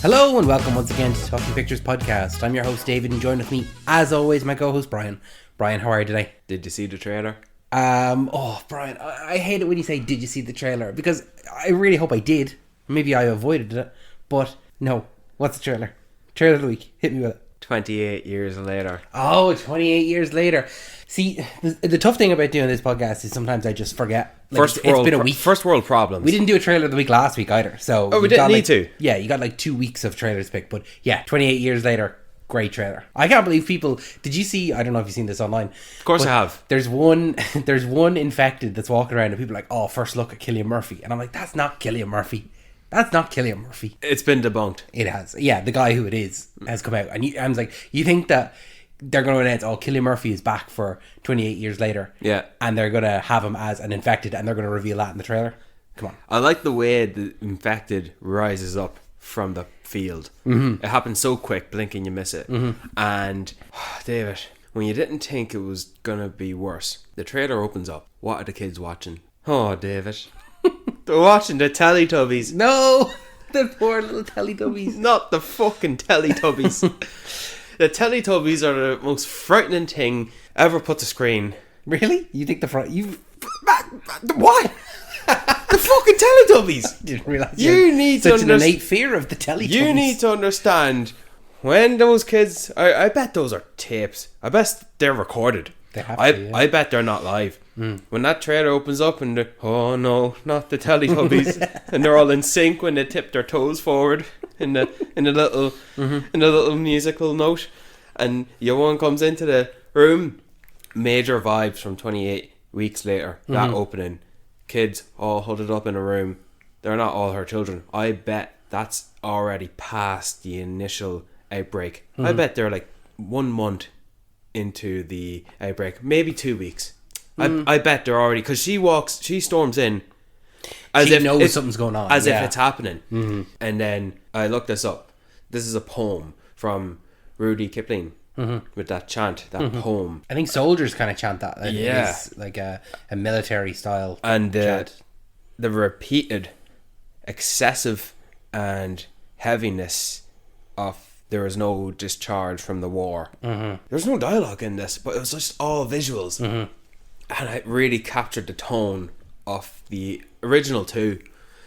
Hello and welcome once again to Talking Pictures Podcast. I'm your host David and joined with me, as always, my co-host Brian. Brian, how are you today? Did you see the trailer? Brian, I hate it when you say, did you see the trailer? Because I really hope I did. Maybe I avoided it. But no. What's the trailer? Trailer of the week. Hit me with it. 28 years later. Oh, 28 years later. See, the tough thing about doing this podcast is sometimes I just forget. Like, it's been a week. First world problems. We didn't do a trailer of the week last week either. So we didn't need to. Yeah, you got like 2 weeks of trailers to pick. But yeah, 28 years later, great trailer. I can't believe people... Did you see... I don't know if you've seen this online. Of course I have. There's one infected that's walking around and people are like, oh, first look at Cillian Murphy. And I'm like, that's not Cillian Murphy. That's not Cillian Murphy. It's been debunked. It has. Yeah, the guy who it is has come out. And I was like, you think that they're going to announce, oh, Cillian Murphy is back for 28 years later. Yeah. And they're going to have him as an infected and they're going to reveal that in the trailer? Come on. I like the way the infected rises up from the field. Mm-hmm. It happens so quick, blink and you miss it. Mm-hmm. And, David, when you didn't think it was going to be worse, the trailer opens up. What are the kids watching? Oh, David. They're watching the Teletubbies. No! The poor little Teletubbies. Not the fucking Teletubbies. The Teletubbies are the most frightening thing ever put to screen. Really? You think What? The fucking Teletubbies! I didn't realise you need such an innate fear of the Teletubbies. You need to understand when those kids... I bet those are tapes. I bet they're recorded. They have to, yeah. I bet they're not live. When that trailer opens up and oh no, not the Teletubbies, and they're all in sync when they tip their toes forward in the little musical note, and your one comes into the room, major vibes from 28 weeks later. That opening, kids all huddled up in a room. They're not all her children. I bet that's already past the initial outbreak. I bet they're like 1 month into the outbreak, maybe 2 weeks. I bet they're already, because she storms in as she if knows something's going on, as if it's happening. And then I looked this up. This is a poem from Rudy Kipling with that chant, that poem. I think soldiers kind of chant that. Yeah, it's like a military style and chant. The repeated excessive and heaviness of there is no discharge from the war. There's no dialogue in this, but it was just all visuals. And it really captured the tone of the original two.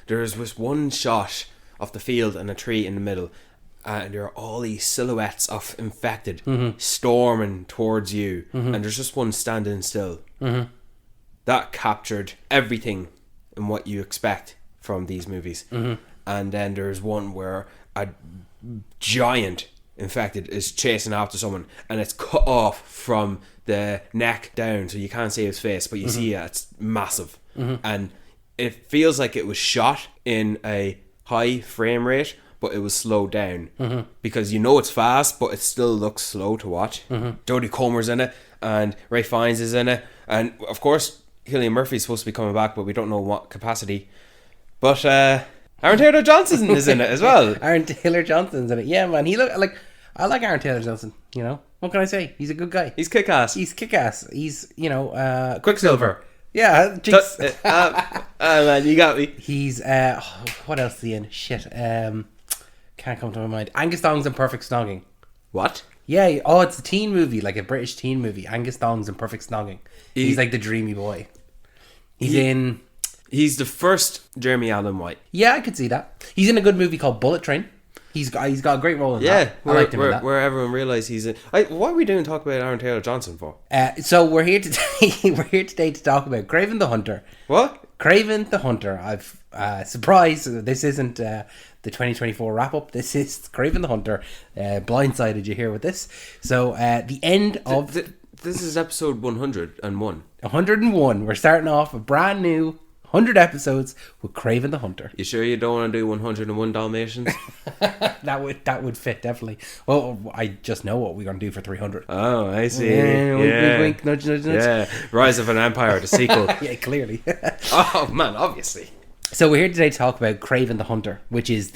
There was this one shot of the field and a tree in the middle, and there are all these silhouettes of infected storming towards you, and there's just one standing still. That captured everything in what you expect from these movies. And then there's one where a giant infected is chasing after someone and it's cut off from the neck down, so you can't see his face, but you see it's massive. And it feels like it was shot in a high frame rate, but it was slowed down because you know it's fast, but it still looks slow to watch. Jodie Comer's in it and Ray Fiennes is in it, and of course Cillian Murphy's supposed to be coming back, but we don't know what capacity. But Aaron Taylor-Johnson is in it as well. Aaron Taylor-Johnson's in it. Yeah, man. I like Aaron Taylor-Johnson, you know. What can I say? He's a good guy. He's kick-ass. He's, Quicksilver. Yeah. Jinx. Man, you got me. He's, what else is he in? Shit. Can't come to my mind. Angus Thongs and Perfect Snogging. What? Yeah. Oh, it's a teen movie, like a British teen movie. Angus Thongs and Perfect Snogging. He's like the dreamy boy. He's the first Jeremy Allen White. Yeah, I could see that. He's in a good movie called Bullet Train. He's got a great role in that. I liked him in that. Where everyone realised he's in... what are we doing talk about Aaron Taylor-Johnson for? So we're here today to talk about Kraven the Hunter. What? Kraven the Hunter. I've surprise. This isn't the 2024 wrap up. This is Kraven the Hunter. Blindsided you here with this. So the end of this is episode 101. 101. We're starting off a brand new 100 episodes with Kraven the Hunter. You sure you don't want to do 101 Dalmatians? that would fit, definitely. Well, I just know what we're going to do for 300. Oh, I see. Yeah. Wink, nudge, nudge, nudge. Yeah, Rise of an Empire, the sequel. Yeah, clearly. Oh, man, obviously. So we're here today to talk about Kraven the Hunter, which is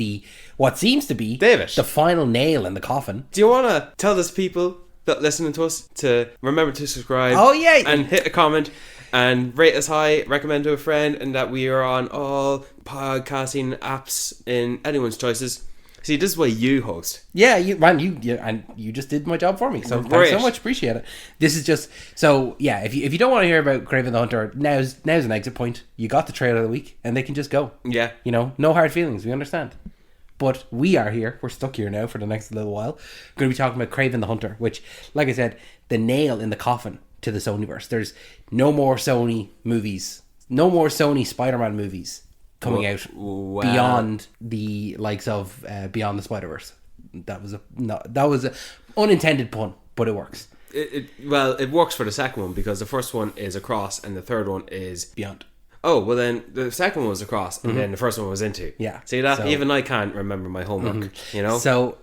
what seems to be David, the final nail in the coffin. Do you want to tell those people that listening to us to remember to subscribe? Oh, yeah. And hit a comment. And rate us high, recommend to a friend, and that we are on all podcasting apps in anyone's choices. See, this is why you host. Yeah, and you just did my job for me. So thanks so much, appreciate it. This is just so yeah. If you don't want to hear about Kraven the Hunter, now's an exit point. You got the trailer of the week, and they can just go. Yeah, no hard feelings. We understand. But we are here. We're stuck here now for the next little while. We're going to be talking about Kraven the Hunter, which, like I said, the nail in the coffin to the Sonyverse. There's no more Sony movies, no more Sony Spider-Man movies coming out beyond the likes of Beyond the Spider-Verse. That was a unintended pun, but it works. It works for the second one because the first one is across and the third one is Beyond. Oh, well then the second one was across and then the first one was into. Yeah. See that? Even I can't remember my homework, So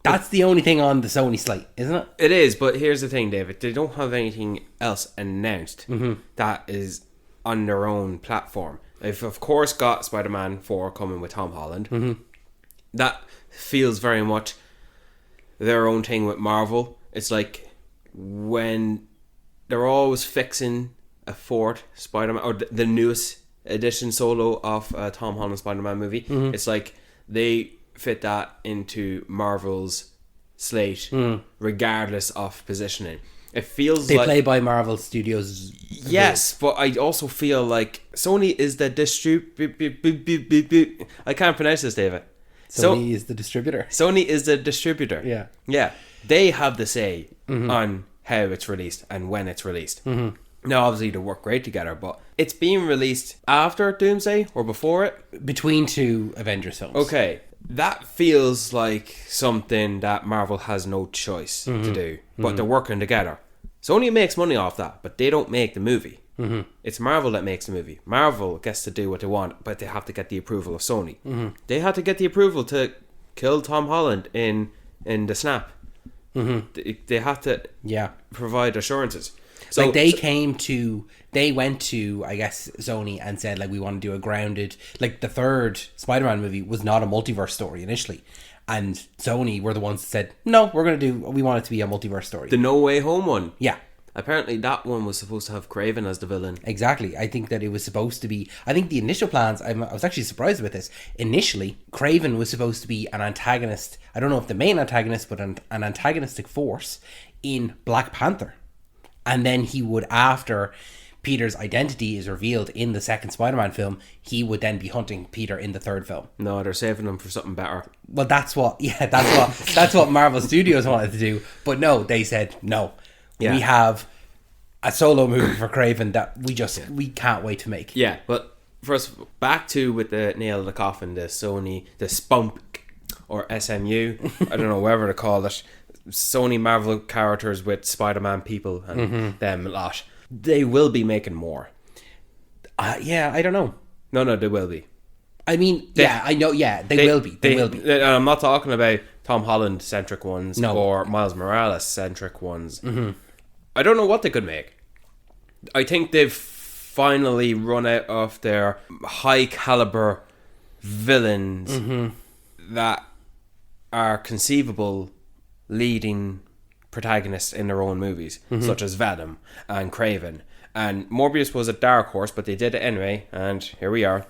that's the only thing on the Sony slate, isn't it? It is, but here's the thing, David. They don't have anything else announced that is on their own platform. They've, of course, got Spider-Man 4 coming with Tom Holland. That feels very much their own thing with Marvel. It's like when they're always fixing a fourth Spider-Man, or the newest edition solo of Tom Holland's Spider-Man movie. It's like they fit that into Marvel's slate regardless of positioning. It feels they like play by Marvel Studios. Yes, but I also feel like Sony is the I can't pronounce this, David. Sony is the distributor. Sony is the distributor. Yeah. Yeah. They have the say on how it's released and when it's released. Now, obviously, they work great together, but it's being released after Doomsday or before it? Between two Avengers films. Okay. That feels like something that Marvel has no choice to do, but they're working together. Sony makes money off that, but they don't make the movie. It's Marvel that makes the movie. Marvel gets to do what they want, but they have to get the approval of Sony. They had to get the approval to kill Tom Holland in the snap. They have to provide assurances. So like they went to, I guess, Sony and said, like, we want to do a grounded, like the third Spider-Man movie was not a multiverse story initially. And Sony were the ones that said, no, we want it to be a multiverse story. The No Way Home one. Yeah. Apparently that one was supposed to have Kraven as the villain. Exactly. I think that it was supposed to be, I think the initial plans, I was actually surprised with this. Initially, Kraven was supposed to be an antagonist. I don't know if the main antagonist, but an antagonistic force in Black Panther. And then he would, after Peter's identity is revealed in the second Spider-Man film, he would then be hunting Peter in the third film. No, they're saving him for something better. Well, that's what Marvel Studios wanted to do. But no, they said no. Yeah. We have a solo movie for Kraven that we can't wait to make. Yeah, but first, back to with the nail of the coffin, the Sony, the Spump or SMU, I don't know, whatever to call it. Sony Marvel characters with Spider-Man people and them a lot. They will be making more. Yeah, I don't know. No, they will be. I mean, I know. Yeah, they will be. They will be. I'm not talking about Tom Holland centric ones or Miles Morales centric ones. I don't know what they could make. I think they've finally run out of their high caliber villains that are conceivable leading protagonists in their own movies, such as Venom and Kraven. And Morbius was a dark horse, but they did it anyway, and here we are.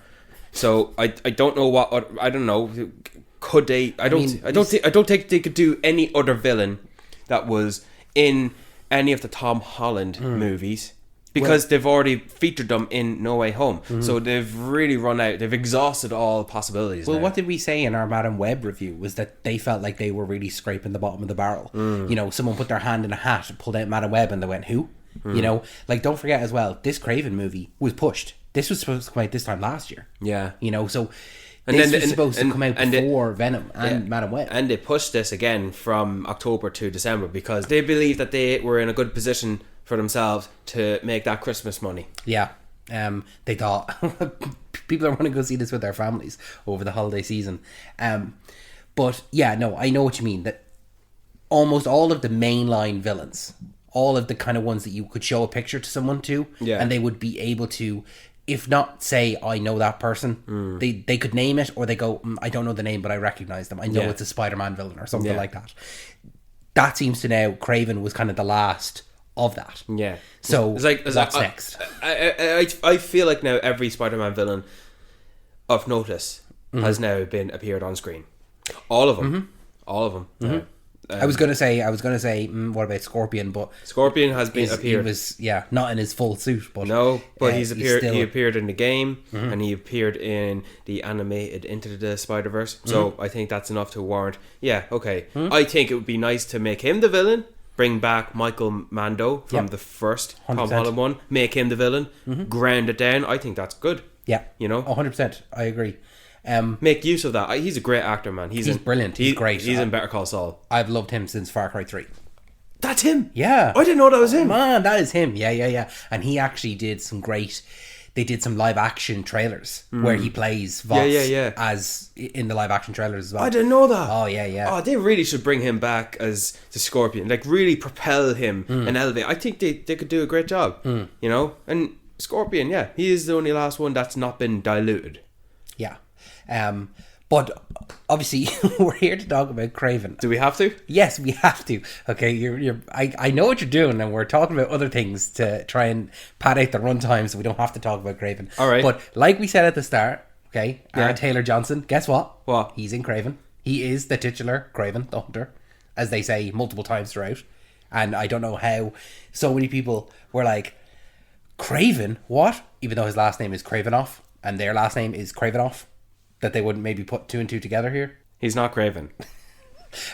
So I don't know what I don't know. Could they? I don't think they could do any other villain that was in any of the Tom Holland movies. Because they've already featured them in No Way Home. So they've really run out. They've exhausted all possibilities. Well, now. what did we say in our Madam Web review was that they felt like they were really scraping the bottom of the barrel. Someone put their hand in a hat and pulled out Madam Web and they went, who? Don't forget as well, this Kraven movie was pushed. This was supposed to come out this time last year. Yeah. So this was supposed to come out before Venom and Madam Web. And they pushed this again from October to December because they believed that they were in a good position for themselves to make that Christmas money. Yeah. They thought people are going to go see this with their families over the holiday season. But yeah, no, I know what you mean. That almost all of the mainline villains, all of the kind of ones that you could show a picture to someone to, and they would be able to, if not say, I know that person, they could name it, or they go, I don't know the name, but I recognize them. I know it's a Spider-Man villain or something like that. That seems to now, Kraven was kind of the last of that. Yeah. So it's like, what's next? I feel like now every Spider-Man villain of notice has now appeared on screen. All of them. All of them. I was gonna say, what about Scorpion? But Scorpion has been he appeared. was not in his full suit, but No, but he's appeared. still- He appeared in the game, and he appeared in the animated Into the Spider-Verse. So I think that's enough to warrant. Yeah, okay. I think it would be nice to make him the villain. Bring back Michael Mando from the first Tom 100%. Holland one. Make him the villain. Ground it down. I think that's good. yeah, You know? 100%. I agree. Make use of that. He's a great actor, man. He's brilliant. He's great. He's in Better Call Saul. I've loved him since Far Cry 3. That's him. Yeah, I didn't know that was him. Man, that is him. Yeah. And he actually did some great. They did some live action trailers where he plays Voss Yeah. as in the live action trailers as well. I didn't know that. Oh yeah. Oh, they really should bring him back as the Scorpion. Like, really propel him and elevate. I think they could do a great job. You know? And Scorpion, yeah, he is the only last one that's not been diluted. Yeah. But obviously we're here to talk about Kraven. Do we have to? Yes, we have to. Okay, I know what you're doing, and we're talking about other things to try and pad out the runtime so we don't have to talk about Kraven. All right. But like we said at the start, okay, Aaron Yeah. Taylor Johnson, guess what? What? He's in Kraven. He is the titular Kraven the Hunter, as they say multiple times throughout. And I don't know how so many people were like, Kraven? What? Even though his last name is Kravinoff, and their last name is Kravinoff, that they wouldn't maybe put two and two together here. He's not Kraven.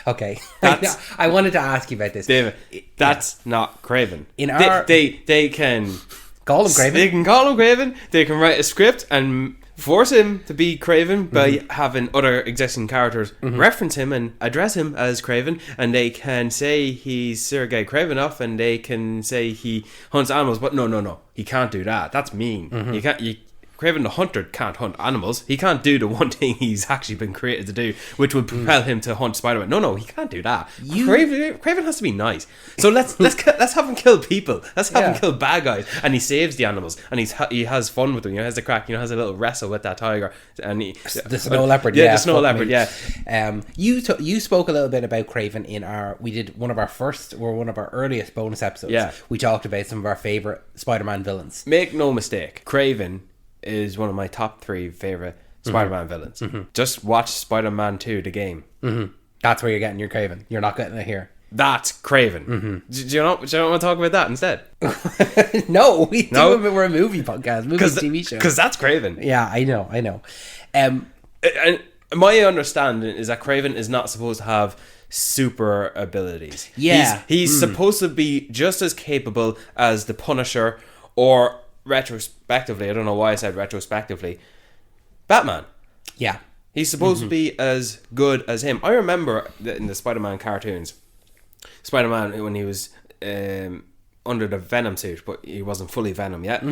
Okay. That's- I wanted to ask you about this. David, that's not Kraven. In our- they can Call him Kraven. They can call him Kraven. They can write a script and force him to be Kraven by having other existing characters reference him and address him as Kraven, and they can say he's Sergei Kravinoff, and they can say he hunts animals. But no, he can't do that. That's mean. You can't. Kraven the Hunter can't hunt animals. He can't do the one thing he's actually been created to do, which would propel him to hunt Spider-Man. No, he can't do that. Kraven has to be nice. So let's have him kill people. Let's have him kill bad guys, and he saves the animals, and he has fun with them. You know, has a crack. You know, has a little wrestle with that tiger, and The snow leopard. Yeah, the snow leopard. me. Yeah. You spoke a little bit about Kraven in we did one of our earliest bonus episodes. Yeah. We talked about some of our favorite Spider-Man villains. Make no mistake, Kraven is one of my top 3 favorite Spider-Man villains. Just watch Spider-Man 2, the game. That's where you're getting your Kraven. You're not getting it here. That's Kraven. Do you not want to talk about that instead? No, we're a movie podcast, TV show. Because that's Kraven. Yeah, I know. And my understanding is that Kraven is not supposed to have super abilities. Yeah. He's supposed to be just as capable as the Punisher, or retrospectively, I don't know why I said retrospectively, Batman. Yeah. He's supposed to be as good as him. I remember that in the Spider-Man cartoons, Spider-Man, when he was under the Venom suit, but he wasn't fully Venom yet,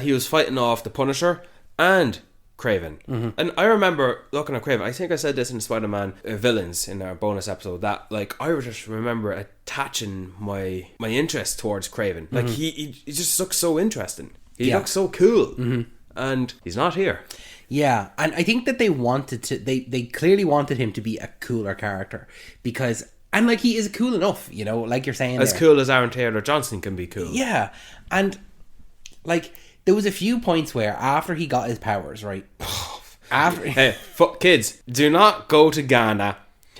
he was fighting off the Punisher and Kraven. And I remember looking at Kraven, I think I said this in Spider-Man villains in our bonus episode, that like I just remember attaching my interest towards Kraven. Like he just looks so interesting. He looks so cool. And he's not here. Yeah, and I think that they clearly wanted him to be a cooler character, because, and like, he is cool enough, you know, like you're saying, as cool as Aaron Taylor Johnson can be cool. Yeah, and like there was a few points where after he got his powers, right? Hey, kids, do not go to Ghana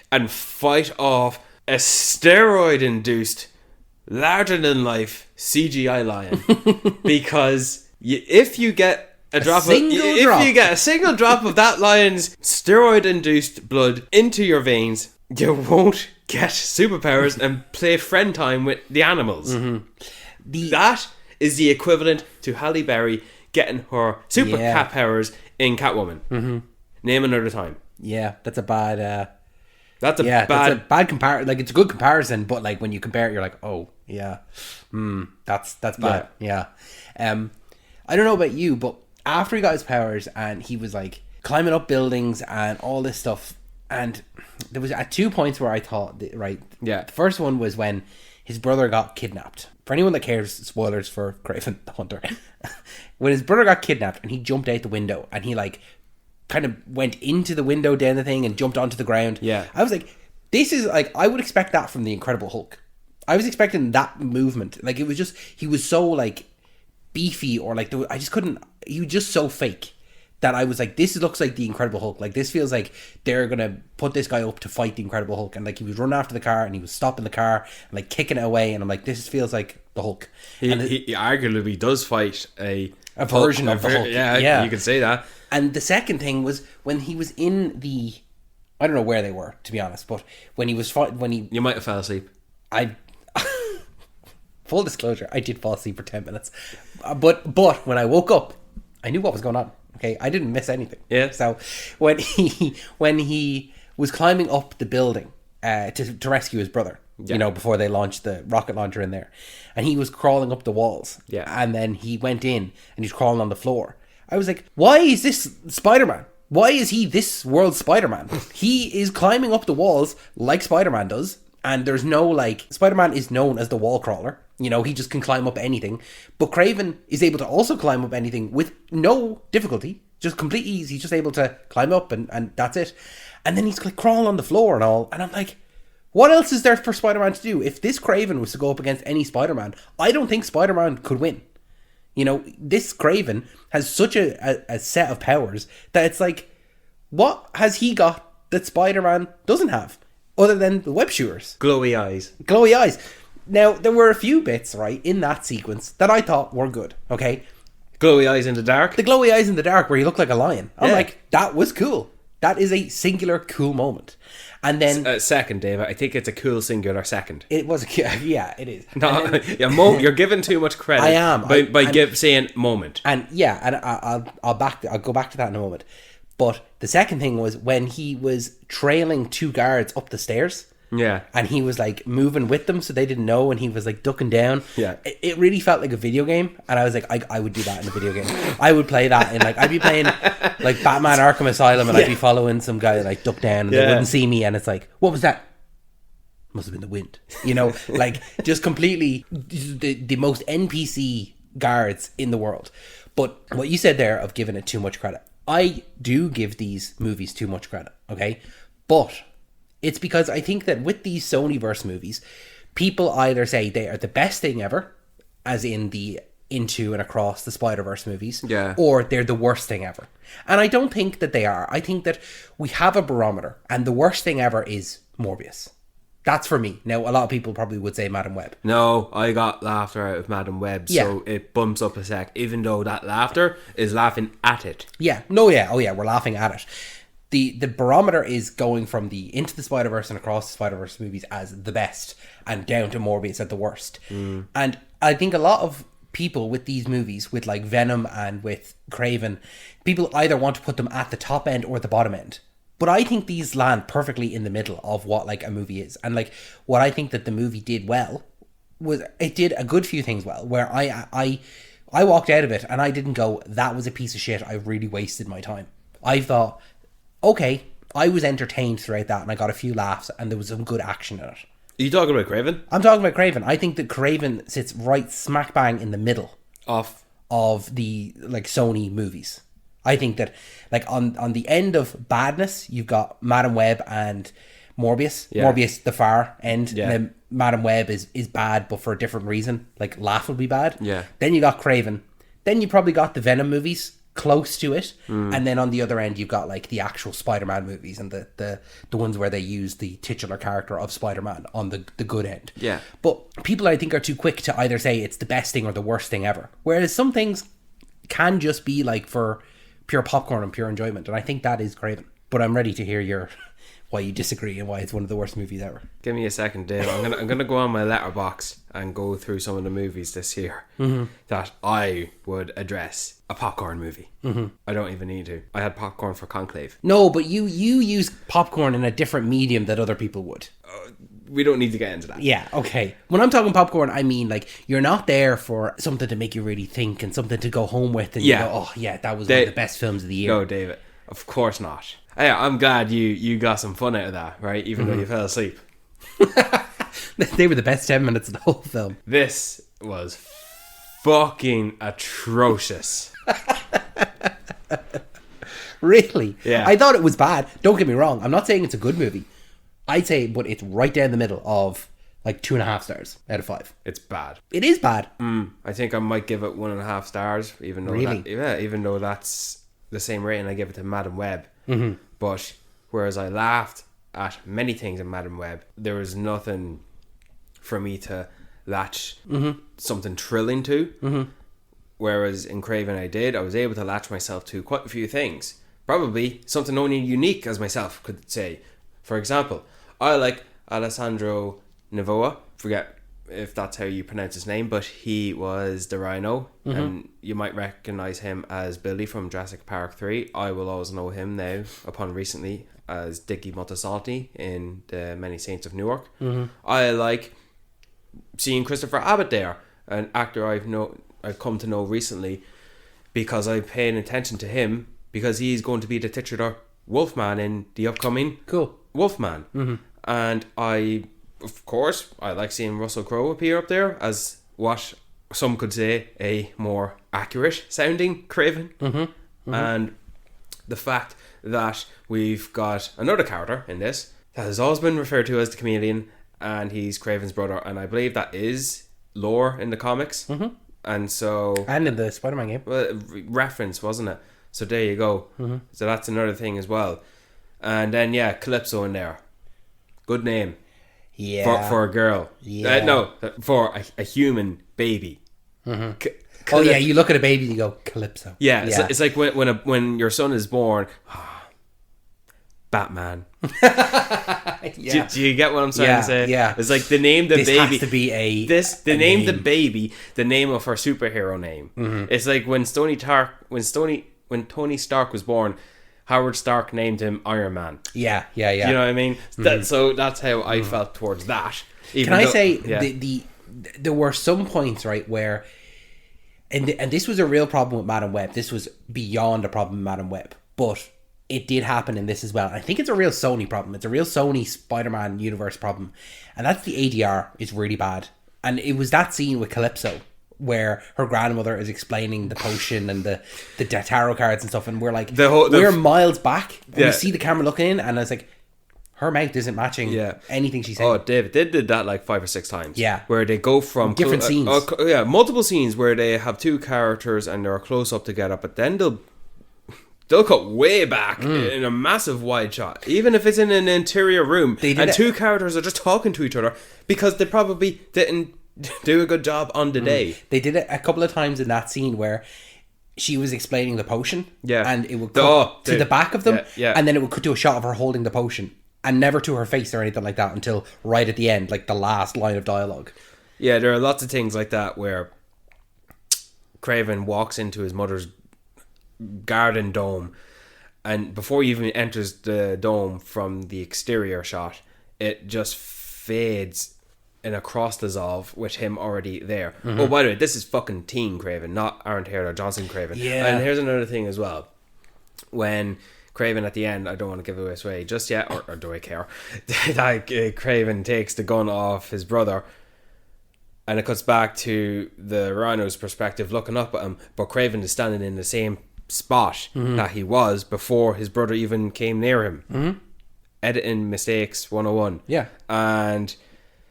and fight off a steroid-induced, larger-than-life CGI lion, because if you get you get a single drop of that lion's steroid-induced blood into your veins, you won't get superpowers and play friend time with the animals. That is the equivalent to Halle Berry getting her super cat powers in Catwoman. Name another time. Yeah, that's a bad. That's a bad comparison. Like, it's a good comparison, but like when you compare it, you're like, oh yeah, that's bad. Yeah. I don't know about you, but after he got his powers and he was like climbing up buildings and all this stuff, and there was at 2 points where I thought, right, the first one was when his brother got kidnapped. For anyone that cares, spoilers for Kraven the Hunter. When his brother got kidnapped and he jumped out the window and he like kind of went into the window down the thing and jumped onto the ground. Yeah. I was like, this is like, I would expect that from the Incredible Hulk. I was expecting that movement. Like, it was just, he was so like beefy, or like, I just couldn't, he was just so fake that I was like, this looks like the Incredible Hulk. Like, this feels like they're gonna put this guy up to fight the Incredible Hulk, and like he was running after the car and he was stopping the car and like kicking it away, and I'm like, this feels like the Hulk. He arguably does fight a version of the Hulk. Yeah, you can say that. And the second thing was when he was in the, I don't know where they were, to be honest, but when he was you might have fell asleep. Full disclosure, I did fall asleep for 10 minutes, but when I woke up, I knew what was going on. Okay, I didn't miss anything. Yeah. So when he was climbing up the building to rescue his brother, before they launched the rocket launcher in there, and he was crawling up the walls. Yeah. And then he went in and he's crawling on the floor. I was like, why is this Spider-Man? Why is he this world's Spider-Man? He is climbing up the walls like Spider-Man does, and there's no like, Spider-Man is known as the wall crawler. He just can climb up anything. But Kraven is able to also climb up anything with no difficulty. Just complete ease. He's just able to climb up and that's it. And then he's like crawling on the floor and all. And I'm like, what else is there for Spider-Man to do? If this Kraven was to go up against any Spider-Man, I don't think Spider-Man could win. This Kraven has such a set of powers that it's like, what has he got that Spider-Man doesn't have? Other than the web shooters. Glowy eyes. Glowy eyes. Now, there were a few bits, right, in that sequence that I thought were good, okay? Glowy eyes in the dark? The glowy eyes in the dark where he looked like a lion. I'm like, that was cool. That is a singular cool moment. And then... second, David. I think it's a cool singular second. It was yeah, it is. No, you're giving too much credit. I am. By saying moment. And yeah, and I'll go back to that in a moment. But the second thing was when he was trailing two guards up the stairs... Yeah. And he was like moving with them so they didn't know, and he was like ducking down. Yeah. It really felt like a video game, and I was like, I would do that in a video game. I would play that in like, I'd be playing like Batman Arkham Asylum, and I'd be following some guy like duck down and they wouldn't see me, and it's like, what was that? Must have been the wind. Like just completely the most NPC guards in the world. But what you said there of giving it too much credit, I do give these movies too much credit, okay? But it's because I think that with these Sonyverse movies, people either say they are the best thing ever, as in the Into and Across the Spider-Verse movies, or they're the worst thing ever. And I don't think that they are. I think that we have a barometer, and the worst thing ever is Morbius. That's for me. Now, a lot of people probably would say Madam Web. No, I got laughter out of Madam Web, so it bumps up a sec, even though that laughter is laughing at it. Yeah. No, yeah. Oh, yeah, we're laughing at it. The barometer is going from the Into the Spider-Verse and Across the Spider-Verse movies as the best and down to Morbius at the worst. And I think a lot of people with these movies, with like Venom and with Kraven, people either want to put them at the top end or the bottom end. But I think these land perfectly in the middle of what like a movie is. And like what I think that the movie did well was it did a good few things well, where I walked out of it and I didn't go, that was a piece of shit, I really wasted my time. I thought, okay, I was entertained throughout that and I got a few laughs and there was some good action in it. Are you talking about Kraven? I'm talking about Kraven. I think that Kraven sits right smack bang in the middle of the like Sony movies. I think that like on the end of badness, you've got Madam Web and Morbius. Yeah. Morbius, the far end. Yeah. And then Madam Web is bad, but for a different reason. Like Laugh would be bad. Yeah. Then you got Kraven. Then you probably got the Venom movies close to it, and then on the other end you've got like the actual Spider-Man movies and the ones where they use the titular character of Spider-Man on the good end. Yeah. But people I think are too quick to either say it's the best thing or the worst thing ever, whereas some things can just be like for pure popcorn and pure enjoyment, and I think that is Kraven. But I'm ready to hear why you disagree and why it's one of the worst movies ever. Give me a second, Dave. I'm gonna go on my letterbox and go through some of the movies this year that I would address a popcorn movie. I don't even need to. I had popcorn for Conclave. No, but you use popcorn in a different medium that other people would. We don't need to get into that. Yeah, okay. When I'm talking popcorn, I mean like you're not there for something to make you really think and something to go home with and you go, oh yeah, that was one of the best films of the year. No, David. Of course not. Yeah, I'm glad you got some fun out of that, right? Even though you fell asleep. They were the best 10 minutes of the whole film. This was fucking atrocious. Really? Yeah. I thought it was bad. Don't get me wrong. I'm not saying it's a good movie. I'd say, but it's right down the middle of like 2.5 stars out of 5. It's bad. It is bad. I think I might give it 1.5 stars, even though really? Even though that's the same rating I give it to Madam Web. But whereas I laughed at many things in Madam Web, there was nothing for me to latch something thrilling to. Whereas in Kraven I was able to latch myself to quite a few things. Probably something only unique as myself could say. For example, I like Alessandro Nivola. Forget if that's how you pronounce his name, but he was the Rhino, and you might recognize him as Billy from Jurassic Park 3. I will always know him now, upon recently, as Dickie Montesalti in The Many Saints of Newark. I like seeing Christopher Abbott there, an actor I've come to know recently because I'm paying attention to him because he's going to be the titular Wolfman in the upcoming Wolfman. And of course, I like seeing Russell Crowe appear up there as what some could say a more accurate sounding Kraven. And the fact that we've got another character in this that has always been referred to as the Chameleon, and he's Kraven's brother, and I believe that is lore in the comics. And so... And in the Spider-Man game. Well, reference, wasn't it? So there you go. So that's another thing as well. And then, yeah, Calypso in there. Good name. Yeah. For a girl. Yeah. No, for a human baby. Oh yeah, you look at a baby and you go, Calypso. Yeah, it's like when your son is born, Batman. Yeah. Do you get what I'm trying to say? Yeah. It's like the name the this baby has to be a name name. the baby the name of her superhero name. It's like when Tony Stark was born, Howard Stark named him Iron Man. Yeah. You know what I mean? So that's how I felt towards that. Can I say there were some points, right, where and this was a real problem with Madam Web. This was beyond a problem with Madam Web, but it did happen in this as well. I think it's a real Sony problem. It's a real Sony Spider-Man universe problem, and that's the ADR is really bad. And it was that scene with Calypso where her grandmother is explaining the potion and the tarot cards and stuff, and we're like, we're miles back. And we see the camera looking in, and I was like, her mouth isn't matching anything she's saying. Oh, David, they did that like 5 or 6 times. Yeah. Where they go from... different scenes. Multiple scenes where they have 2 characters and they're close up together, but then they'll cut way back in a massive wide shot. Even if it's in an interior room and 2 characters are just talking to each other because they probably didn't do a good job on the day. They did it a couple of times in that scene where she was explaining the potion, and it would cut to the back of them, and then it would cut to a shot of her holding the potion, and never to her face or anything like that until right at the end, like the last line of dialogue. Yeah, there are lots of things like that where Kraven walks into his mother's garden dome, and before he even enters the dome from the exterior shot, it just fades in a cross dissolve with him already there. Oh, by the way, this is fucking teen Kraven, not Aaron Taylor Johnson Kraven. Yeah. And here's another thing as well. When Kraven at the end, I don't want to give it away just yet, or do I care? Like Kraven takes the gun off his brother, and it cuts back to the Rhino's perspective looking up at him, but Kraven is standing in the same spot that he was before his brother even came near him. Editing mistakes 101. Yeah. And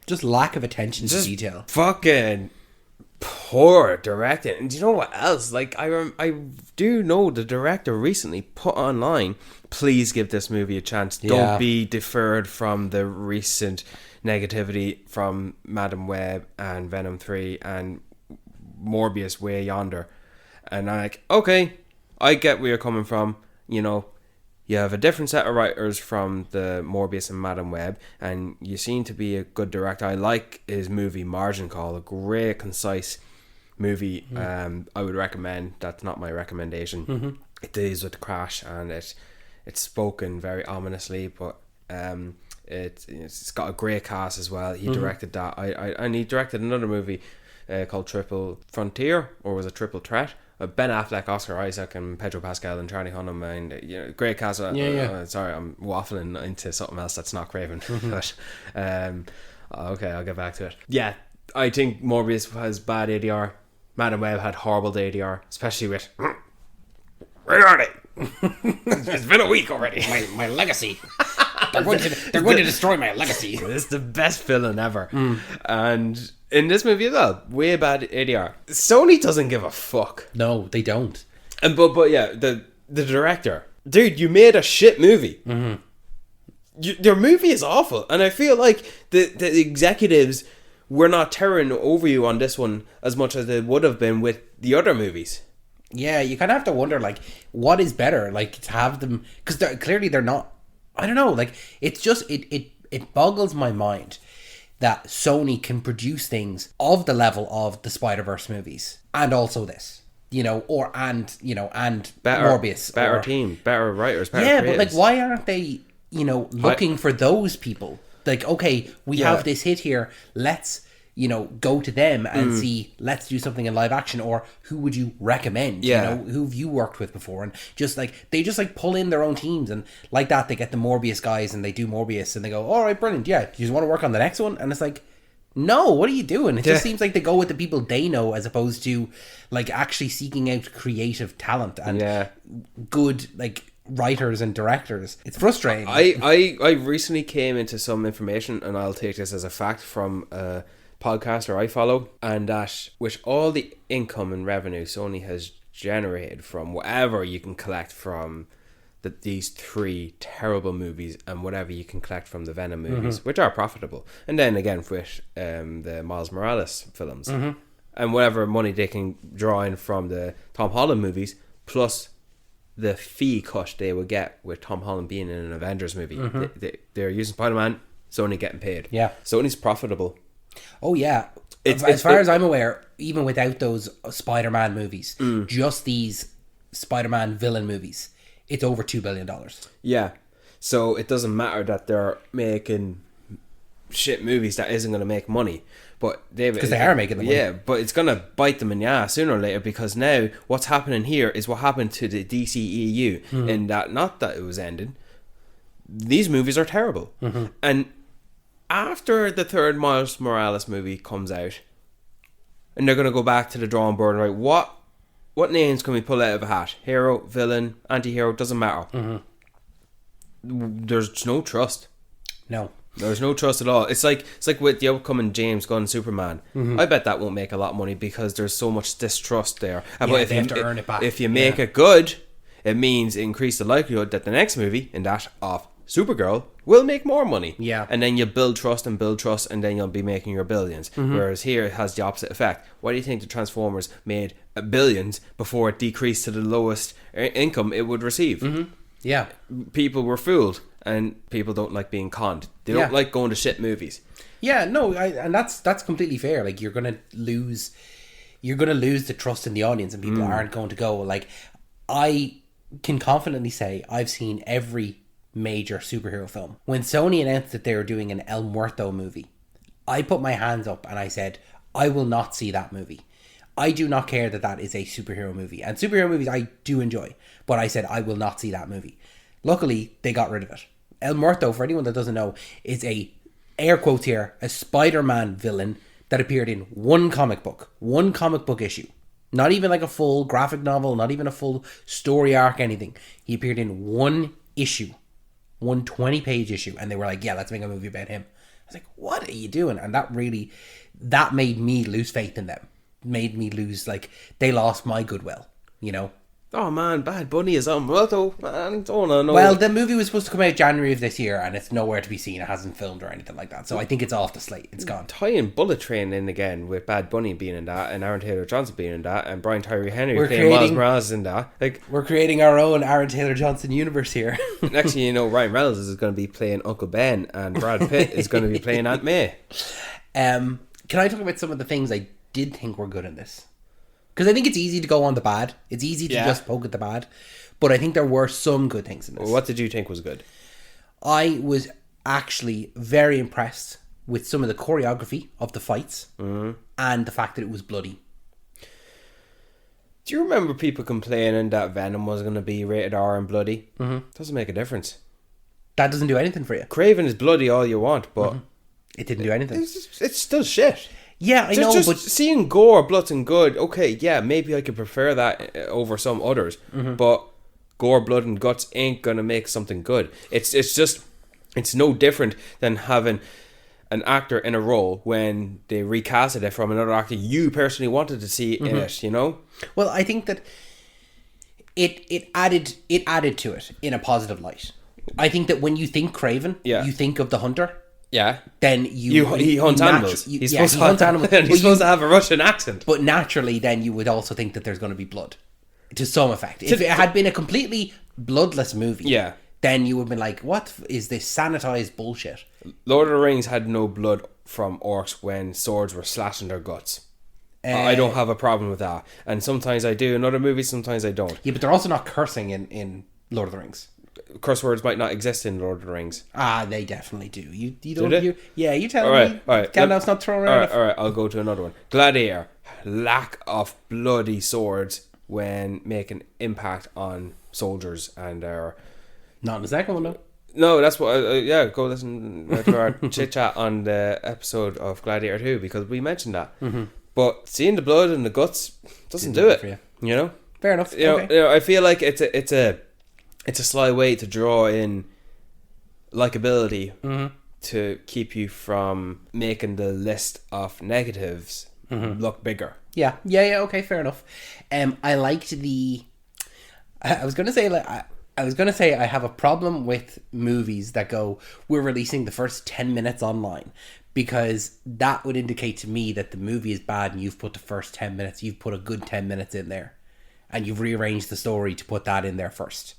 just lack of attention to detail. Fucking poor directing. And do you know what else? Like, I do know the director recently put online, please give this movie a chance. Don't be deferred from the recent negativity from Madam Web and Venom 3 and Morbius Way Yonder. And I'm like, okay, I get where you're coming from. You know, you have a different set of writers from the Morbius and Madam Web, and you seem to be a good director. I like his movie Margin Call, a great, concise movie. I would recommend. That's not my recommendation. It deals with the crash, and it's spoken very ominously, but it's got a great cast as well. He directed that. And he directed another movie called Triple Frontier, or was it Triple Threat? Ben Affleck, Oscar Isaac, and Pedro Pascal, and Charlie Hunnam, and great cast. Sorry, I'm waffling into something else that's not Kraven. But okay, I'll get back to it. Yeah, I think Morbius has bad ADR. Madam Web had horrible ADR, especially with where are they? It's been a week already. My legacy. They're going to destroy my legacy. This is the best villain ever. And in this movie as well, way bad ADR. Sony doesn't give a fuck. No, they don't. And but yeah, the director, dude, you made a shit movie. Your movie is awful, and I feel like the executives were not tearing over you on this one as much as they would have been with the other movies. Yeah, you kind of have to wonder, like, what is better, like, to have them, because clearly they're not. I don't know, like, it's just it boggles my mind that Sony can produce things of the level of the Spider-Verse movies and also this, and Morbius, better team, better writers, better yeah, creatives. but like, why aren't they, looking for those people? Like, okay, we have this hit here, let's, go to them and see, let's do something in live action, or who would you recommend? Who have you worked with before? And just like, they just like pull in their own teams, and like that, they get the Morbius guys and they do Morbius and they go, all right, brilliant. Yeah. You just want to work on the next one? And it's like, no, what are you doing? It just seems like they go with the people they know as opposed to like actually seeking out creative talent and good, like, writers and directors. It's frustrating. I recently came into some information, and I'll take this as a fact, from a podcaster I follow, and that with all the income and revenue Sony has generated from whatever you can collect from these three terrible movies and whatever you can collect from the Venom movies, which are profitable, and then again with the Miles Morales films, and whatever money they can draw in from the Tom Holland movies, plus the fee cut they would get with Tom Holland being in an Avengers movie. They're using Spider-Man, Sony getting paid. Yeah. Sony's profitable. Oh, yeah. As far as I'm aware, even without those Spider-Man movies, just these Spider-Man villain movies, it's over $2 billion. Yeah. So it doesn't matter that they're making shit movies that isn't going to make money. But because they are making the money. Yeah, but it's going to bite them in the ass sooner or later, because now what's happening here is what happened to the DCEU, in that, not that it was ending, these movies are terrible. And after the third Miles Morales movie comes out, and they're going to go back to the drawing board and write, what names can we pull out of a hat? Hero, villain, anti-hero, doesn't matter. There's no trust. No. There's no trust at all. It's like with the upcoming James Gunn Superman. I bet that won't make a lot of money because there's so much distrust there. Yeah, but if they have to earn it back. If you make it good, it means increase the likelihood that the next movie, in that of Supergirl, will make more money. Yeah. And then you build trust, and then you'll be making your billions. Whereas here it has the opposite effect. Why do you think the Transformers made billions before it decreased to the lowest income it would receive? Yeah. People were fooled, and people don't like being conned. They don't like going to shit movies. Yeah, no, and that's completely fair. Like, you're gonna lose the trust in the audience, and people aren't going to go. Like, I can confidently say I've seen every major superhero film. When Sony announced that they were doing an El Muerto movie, I put my hands up and I said, I will not see that movie. I do not care that is a superhero movie. And superhero movies I do enjoy, but I said I will not see that movie. Luckily, they got rid of it. El Muerto, for anyone that doesn't know, is a, air quotes here, a Spider-Man villain that appeared in one comic book issue. Not even like a full graphic novel, not even a full story arc, anything. He appeared in one issue, one 20-page issue, and they were like, yeah, let's make a movie about him. I was like, what are you doing? And that made me lose faith in them. Made me lose, like, they lost my goodwill, Oh man, Bad Bunny is on Muerto, man. Don't know. Well, the movie was supposed to come out January of this year, and it's nowhere to be seen. It hasn't filmed or anything like that, so I think it's off the slate. It's gone. Tying Bullet Train in again with Bad Bunny being in that, and Aaron Taylor Johnson being in that, and Brian Tyree Henry playing Miles Morales in that. Like, we're creating our own Aaron Taylor Johnson universe here. Next thing you know, Ryan Reynolds is going to be playing Uncle Ben, and Brad Pitt is going to be playing Aunt May. Can I talk about some of the things I did think were good in this? Because I think it's easy to go on the bad. It's easy to just poke at the bad. But I think there were some good things in this. What did you think was good? I was actually very impressed with some of the choreography of the fights and the fact that it was bloody. Do you remember people complaining that Venom was going to be rated R and bloody? Doesn't make a difference. That doesn't do anything for you. Kraven is bloody all you want, but... It didn't do anything. It's still shit. Yeah, I know, but seeing gore, blood and good, okay, yeah, maybe I could prefer that over some others, but gore, blood and guts ain't gonna make something good. It's no different than having an actor in a role when they recasted it from another actor you personally wanted to see in it, Well, I think that it added to it in a positive light. I think that when you think Kraven, you think of the Hunter. Yeah. Then he hunts animals. He's supposed he hunts animals. And he's supposed to have a Russian accent. But naturally, then you would also think that there's going to be blood, to some effect. If it had been a completely bloodless movie, then you would have been like, "What is this sanitized bullshit?" Lord of the Rings had no blood from orcs when swords were slashing their guts. I don't have a problem with that, and sometimes I do in other movies. Sometimes I don't. Yeah, but they're also not cursing in Lord of the Rings. Curse words might not exist in Lord of the Rings. They definitely do. You don't. You tell me. All right. Gandalf's not throwing around. All right. I'll go to another one. Gladiator. Lack of bloody swords when making impact on soldiers and their. Not in the second one, though. No, that's what. Go listen to our chit chat on the episode of Gladiator 2 because we mentioned that. Mm-hmm. But seeing the blood and the guts doesn't do it. For you. You know. Fair enough. You know, I feel like it's a sly way to draw in likability to keep you from making the list of negatives look bigger. Yeah. Okay, fair enough. I liked the. I was gonna say I have a problem with movies that go, we're releasing the first 10 minutes online, because that would indicate to me that the movie is bad and you've put the first 10 minutes, you've put a good 10 minutes in there, and you've rearranged the story to put that in there first.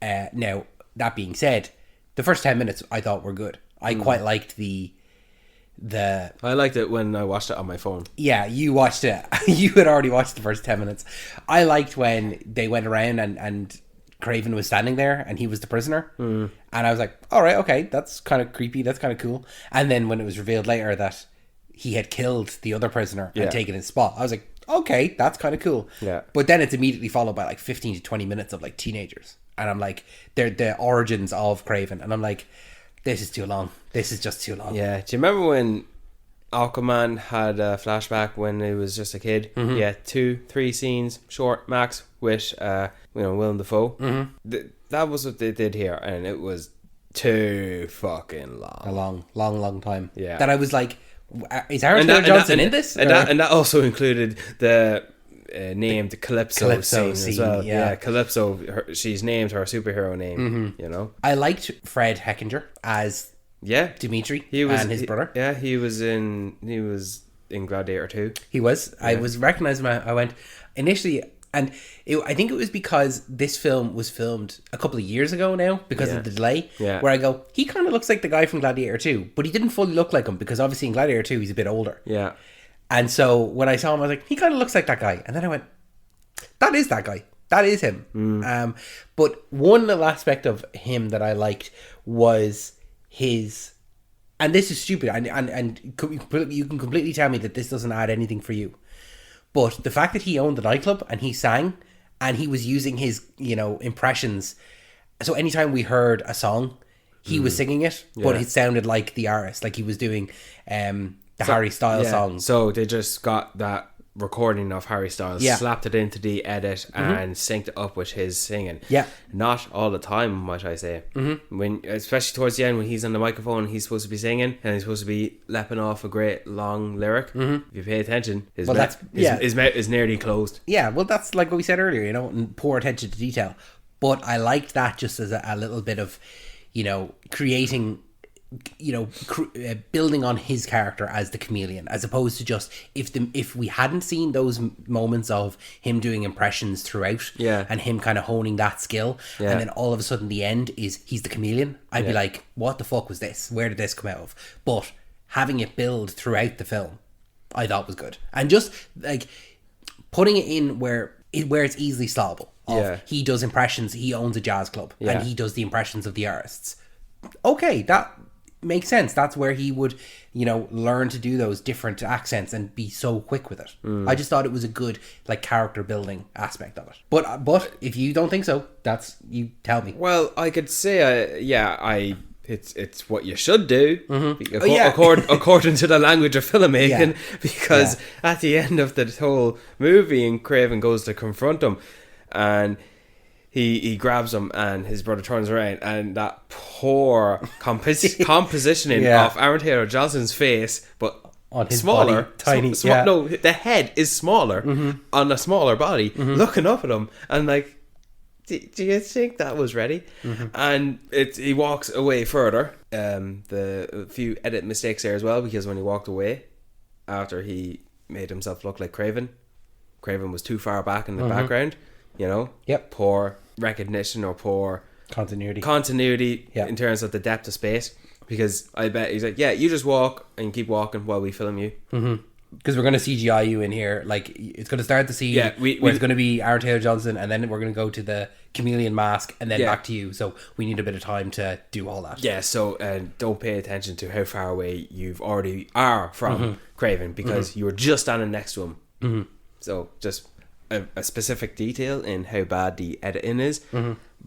Now, that being said, the first 10 minutes I thought were good. I quite liked the... I liked it when I watched it on my phone. Yeah, you watched it. You had already watched the first 10 minutes. I liked when they went around and Kraven was standing there and he was the prisoner. And I was like, all right, okay, that's kind of creepy. That's kind of cool. And then when it was revealed later that he had killed the other prisoner and taken his spot, I was like, okay, that's kind of cool. Yeah. But then it's immediately followed by like 15 to 20 minutes of like teenagers. And I'm like, they're the origins of Kraven. And I'm like, this is too long. This is just too long. Yeah. Do you remember when Aquaman had a flashback when he was just a kid? Mm-hmm. Yeah, 2-3 scenes, short max, with Willem Dafoe. Mm-hmm. That was what they did here, and it was too fucking long. A long time. Yeah. That I was like, is Aaron Taylor Johnson in this? And that also included the named Calypso scene as well. Yeah, Calypso. She's named her superhero name. Mm-hmm. You know, I liked Fred Hechinger as Dimitri and his brother. Yeah, he was in Gladiator 2. He was. Yeah. I was recognizing him. I went initially, and I think it was because this film was filmed a couple of years ago now because of the delay. Yeah. Where I go, he kind of looks like the guy from Gladiator 2, but he didn't fully look like him because obviously in Gladiator 2 he's a bit older. Yeah. And so when I saw him, I was like, he kind of looks like that guy. And then I went, that is that guy. That is him. But one little aspect of him that I liked was his, and this is stupid, and you can completely tell me that this doesn't add anything for you, but the fact that he owned the nightclub and he sang and he was using his impressions, so anytime we heard a song he was singing it, but it sounded like the artist, like he was doing Harry Styles song. So they just got that recording of Harry Styles, slapped it into the edit and synced it up with his singing. Yeah. Not all the time, might I say. When, especially towards the end when he's on the microphone, he's supposed to be singing and he's supposed to be lapping off a great long lyric. If you pay attention, his mouth is nearly closed. Yeah, well that's like what we said earlier, and poor attention to detail. But I liked that just as a little bit of, creating, building on his character as the chameleon, as opposed to just if we hadn't seen those moments of him doing impressions throughout, and him kind of honing that skill, and then all of a sudden the end is he's the chameleon, I'd be like, what the fuck was this? Where did this come out of? But having it build throughout the film, I thought was good, and just like putting it in where it's easily solvable. He does impressions, he owns a jazz club, and he does the impressions of the artists. Okay, that makes sense. That's where he would, learn to do those different accents and be so quick with it. I just thought it was a good character building aspect of it. But if you don't think so, you tell me. Well, I could say, it's what you should do, according to the language of filmmaking, because at the end of the whole movie, and Kraven goes to confront him, and he grabs him, and his brother turns around, and that poor compositioning of Aaron Taylor Johnson's face, but on his smaller, body, tiny. No, the head is smaller on a smaller body, looking up at him, and do you think that was ready? And he walks away further. The few edit mistakes there as well, because when he walked away after he made himself look like Kraven was too far back in the background, you know. Yep. Poor recognition or poor continuity in terms of the depth of space, because I bet he's like, yeah, you just walk and keep walking while we film you. Because we're going to CGI you in here. Like, it's going to start the scene where it's going to be Aaron Taylor Johnson, and then we're going to go to the chameleon mask, and then back to you. So we need a bit of time to do all that. Yeah, so don't pay attention to how far away you've already are from Kraven, because you were just standing next to him. So just a specific detail in how bad the editing is.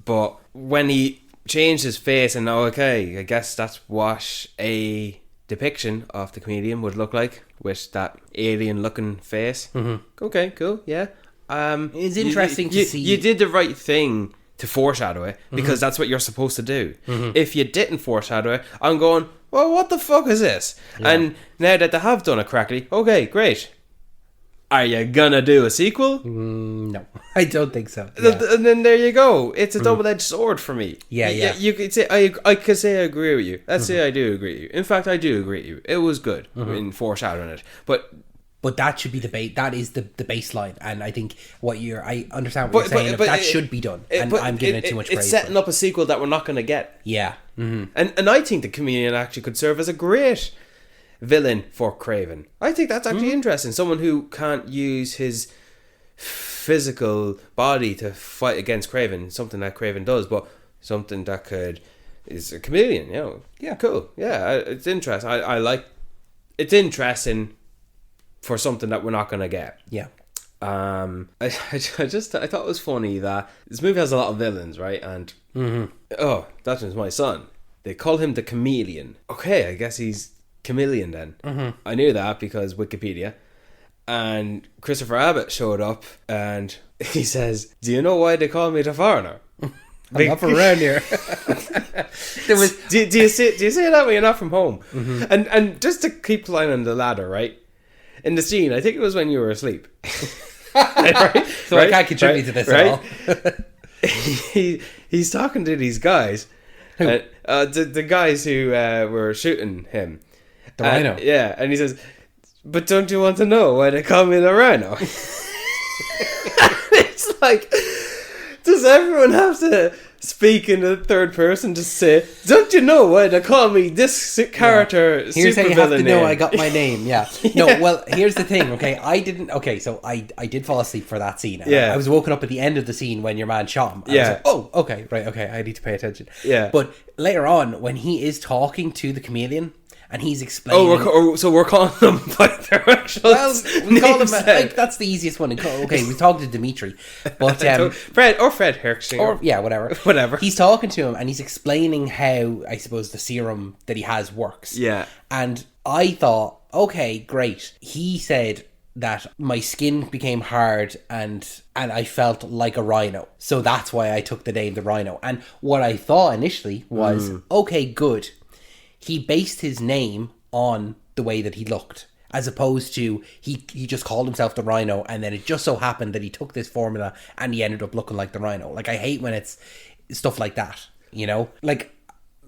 But when he changed his face, and okay, I guess that's what a depiction of the comedian would look like, with that alien looking face. Okay, cool, yeah. It's interesting to see. You did the right thing to foreshadow it, because that's what you're supposed to do. If you didn't foreshadow it, I'm going, well, what the fuck is this? And now that they have done it correctly, okay, great. Are you gonna do a sequel? No, I don't think so. And then there you go. It's a double-edged sword for me. Yeah. You could say I could say I agree with you. Let's say I do agree with you. In fact, I do agree with you. It was good in foreshadowing it, but that should be the base. That is the baseline, and I think I understand what you're saying. That should be done, and I'm giving it too much praise. It's setting up a sequel that we're not going to get. Yeah, and I think the comedian actually could serve as a great villain for Kraven. I think that's actually interesting. Someone who can't use his physical body to fight against Kraven, something that Kraven does, but something that is a chameleon, you know. Yeah, cool. Yeah, it's interesting. I like. It's interesting for something that we're not gonna get. Yeah. I thought it was funny that this movie has a lot of villains, right? And that was my son. They call him the chameleon. Okay, I guess he's chameleon then. I knew that because Wikipedia. And Christopher Abbott showed up and he says, "Do you know why they call me the foreigner?" I'm not from around here. There was. Do you say that when you're not from home? And just to keep climbing the ladder, right? In the scene, I think it was when you were asleep. Right? So I can't contribute to this at all. He's talking to these guys. Who? The guys who were shooting him. The rhino. Yeah, and he says, "But don't you want to know why they call me the rhino?" It's like, does everyone have to speak in the third person to say, "Don't you know why they call me this character?" Yeah. Here's how you have to know I got my name. Yeah. No, well, here's the thing. Okay, I didn't. Okay, so I did fall asleep for that scene. Yeah. I was woken up at the end of the scene when your man shot him. I was like, oh, okay, right, okay. I need to pay attention. Yeah. But later on, when he is talking to the chameleon. And he's explaining. So we're calling them by their actual we call them like that's the easiest one. Okay, we talked to Dimitri, but Fred Herkshinger, or whatever. He's talking to him and he's explaining how I suppose the serum that he has works. Yeah, and I thought, okay, great. He said that my skin became hard and I felt like a rhino, so that's why I took the name the Rhino. And what I thought initially was, okay, good. He based his name on the way that he looked, as opposed to he just called himself the Rhino, and then it just so happened that he took this formula and he ended up looking like the Rhino. Like, I hate when it's stuff like that, you know? Like,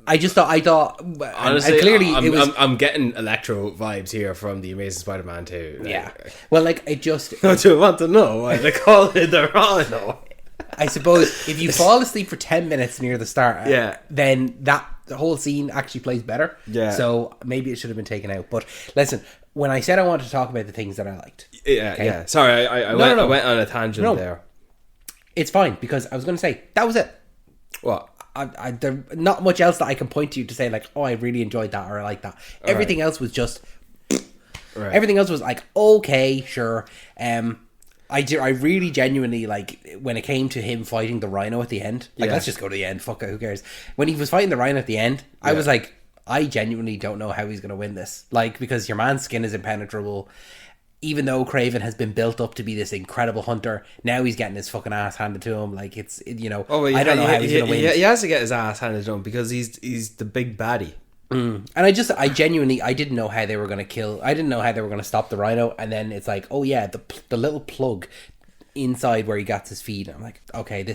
I thought honestly, and clearly I'm getting Electro vibes here from the Amazing Spider-Man 2. Yeah. Well, like, it just... Don't you want to know why they call it the Rhino? I suppose if you fall asleep for 10 minutes near the start, then the whole scene actually plays better. Yeah. So maybe it should have been taken out. But listen, when I said I wanted to talk about the things that I liked. Yeah, okay? Yeah. Sorry, I went on a tangent there. It's fine, because I was going to say, that was it. What? There not much else that I can point to say like, oh, I really enjoyed that or I like that. Everything else was just... Right. Everything else was like, okay, sure. I really genuinely, like, when it came to him fighting the Rhino at the end, like, let's just go to the end, fuck it, who cares? When he was fighting the Rhino at the end, I was like, I genuinely don't know how he's going to win this. Like, because your man's skin is impenetrable. Even though Kraven has been built up to be this incredible hunter, now he's getting his fucking ass handed to him. Like, you know, I don't know how he's going to win. He has to get his ass handed to him because he's the big baddie. And I genuinely, I didn't know how they were going to stop the Rhino, and then it's like, oh yeah, the little plug inside where he gets his feet. I'm like, okay,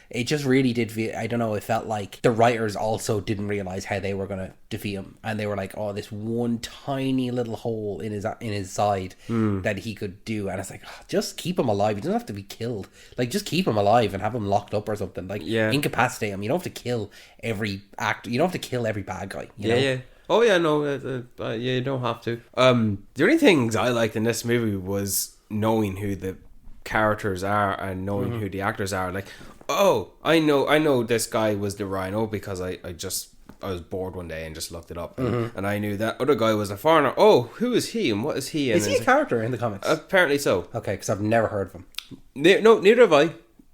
it just really did feel, I don't know, it felt like the writers also didn't realize how they were going to defeat him, and they were like, oh, this one tiny little hole in his side that he could do, and it's like, oh, just keep him alive. He doesn't have to be killed. Like, just keep him alive and have him locked up or something. Like, incapacitate him. You don't have to kill every actor. You don't have to kill every bad guy. You know? Yeah. Oh yeah, no, you don't have to. The only things I liked in this movie was knowing who the characters are and knowing who the actors are. Like, oh, I know this guy was the Rhino because I was bored one day and just looked it up, and I knew that other guy was a foreigner. Oh, who is he and what is he? Is he a character in the comics? Apparently so. Okay, because I've never heard of him. No, neither have I.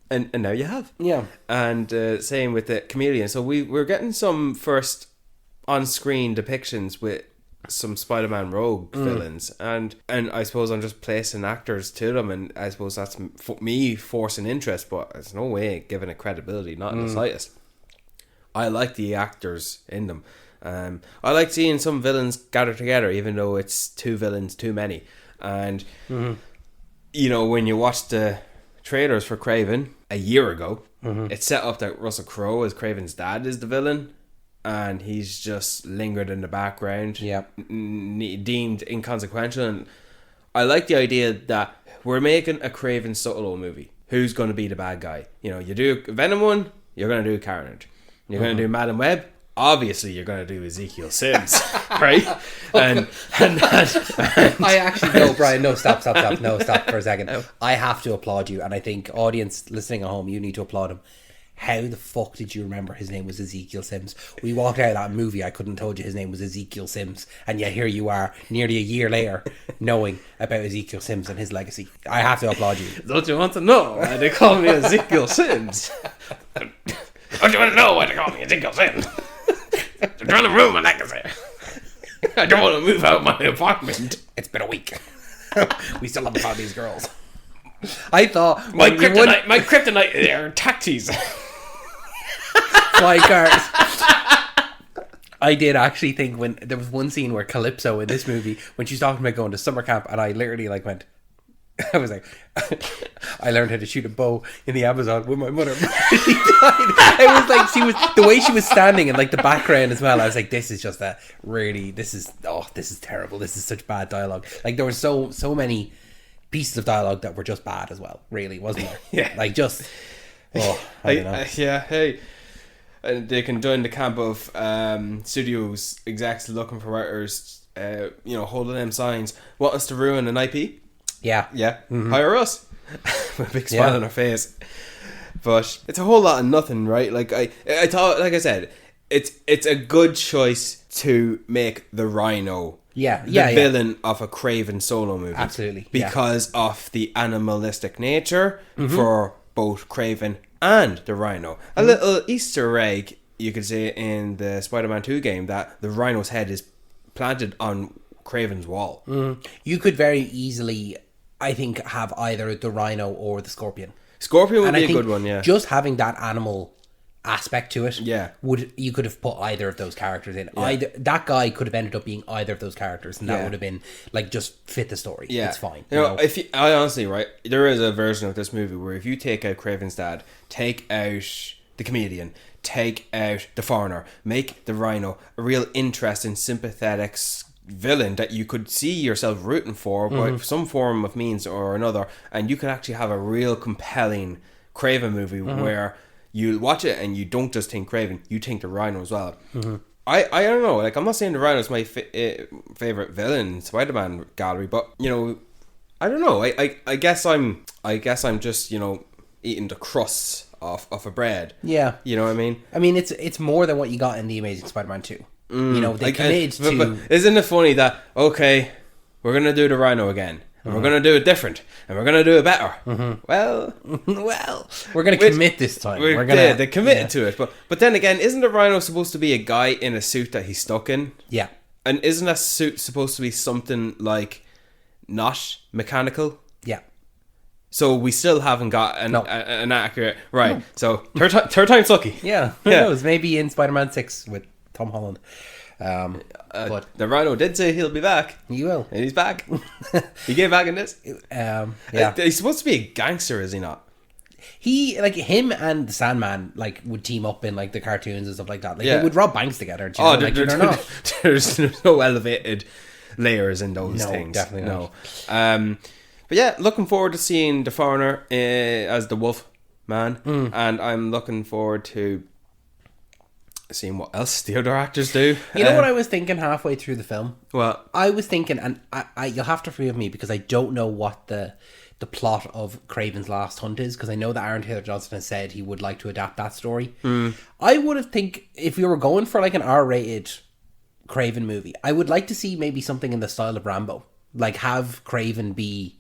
And now you have. Yeah. And same with the Chameleon. So we're getting some first on-screen depictions with some Spider-Man rogue villains, and I suppose I'm just placing actors to them, and I suppose that's me forcing interest, but there's no way giving it credibility, not in the slightest. I like the actors in them. I like seeing some villains gather together, even though it's two villains too many. And you know, when you watch the trailers for Kraven a year ago, it set up that Russell Crowe as Kraven's dad is the villain, and he's just lingered in the background, deemed inconsequential. And I like the idea that we're making a Kraven solo movie. Who's going to be the bad guy? You know, you do Venom one, you're going to do Carnage. You're going to do Madam Web, obviously you're going to do Ezekiel Sims, right? And I actually, no, Brian, no, stop for a second. I have to applaud you, and I think audience listening at home, you need to applaud him. How the fuck did you remember his name was Ezekiel Sims? We walked out of that movie, I couldn't have told you his name was Ezekiel Sims, and yet here you are, nearly a year later, knowing about Ezekiel Sims and his legacy. I have to applaud you. Don't you want to know why they call me Ezekiel Sims? Don't you want to know why they call me Ezekiel Sims? They're trying to ruin my legacy. I don't want to move out of my apartment. It's been a week. We still haven't found these girls. I thought my kryptonite are tacties. Fly cars. I did actually think when there was one scene where Calypso in this movie, when she's talking about going to summer camp, and I literally went, I was like, I learned how to shoot a bow in the Amazon with my mother. She died. It was like the way she was standing in like the background as well. I was like, this is just this is terrible. This is such bad dialogue. Like there were so many pieces of dialogue that were just bad as well. Really, wasn't there? Yeah. Like just, I don't know. Hey. They can join the camp of studios execs looking for writers, holding them signs. Want us to ruin an IP? Yeah. Mm-hmm. Hire us. With a big smile on our face. But it's a whole lot of nothing, right? Like I thought, like I said, it's a good choice to make the Rhino the villain of a Kraven solo movie. Absolutely. Because of the animalistic nature for both Kraven and the Rhino. A little Easter egg, you could say, in the Spider-Man 2 game, that the Rhino's head is planted on Kraven's wall. You could very easily, I think, have either the Rhino or the Scorpion. Scorpion would be a good one, yeah. Just having that animal aspect to it, yeah, you could have put either of those characters in. Either that guy could have ended up being either of those characters, and that would have been like just fit the story. It's fine. You know, I honestly, right, there is a version of this movie where if you take out Kraven's dad, take out the Chameleon, take out the Foreigner, make the Rhino a real interesting, sympathetic villain that you could see yourself rooting for, but some form of means or another, and you could actually have a real compelling Kraven movie where you watch it and you don't just think Kraven, you think the Rhino as well. I don't know, like I'm not saying the Rhino is my favorite villain in Spider-Man gallery, but I don't know. I guess I'm just eating the crust off a bread. Yeah, you know what I mean. I mean it's more than what you got in the Amazing Spider-Man 2. They committed to. But isn't it funny that we're gonna do the Rhino again? And we're going to do it different. And we're going to do it better. Well, we're going to commit this time. They committed to it. But then again, isn't the Rhino supposed to be a guy in a suit that he's stuck in? Yeah. And isn't that suit supposed to be something like not mechanical? Yeah. So we still haven't got an accurate... Right. No. So third time's lucky. Yeah. Who knows? Maybe in Spider-Man 6 with Tom Holland. But the Rhino did say he'll be back. he will. And he's back. He came back in this. Yeah. He's supposed to be a gangster, is he not? He, like, him and the Sandman, like, would team up in, like, the cartoons and stuff like that. Like, Yeah. they would rob banks together. Do you know? Like, they're not. There's no elevated layers in those No, things. definitely not. No. But yeah, looking forward to seeing the Foreigner as the Wolf Man. And I'm looking forward to seeing what else the other actors do. You know what I was thinking halfway through the film? Well, I was thinking, and I you'll have to forgive me because I don't know what the plot of Kraven's Last Hunt is, because I know that Aaron Taylor Johnson has said he would like to adapt that story. I would have think if we were going for like an R-rated Kraven movie, I would like to see maybe something in the style of Rambo, like have Kraven be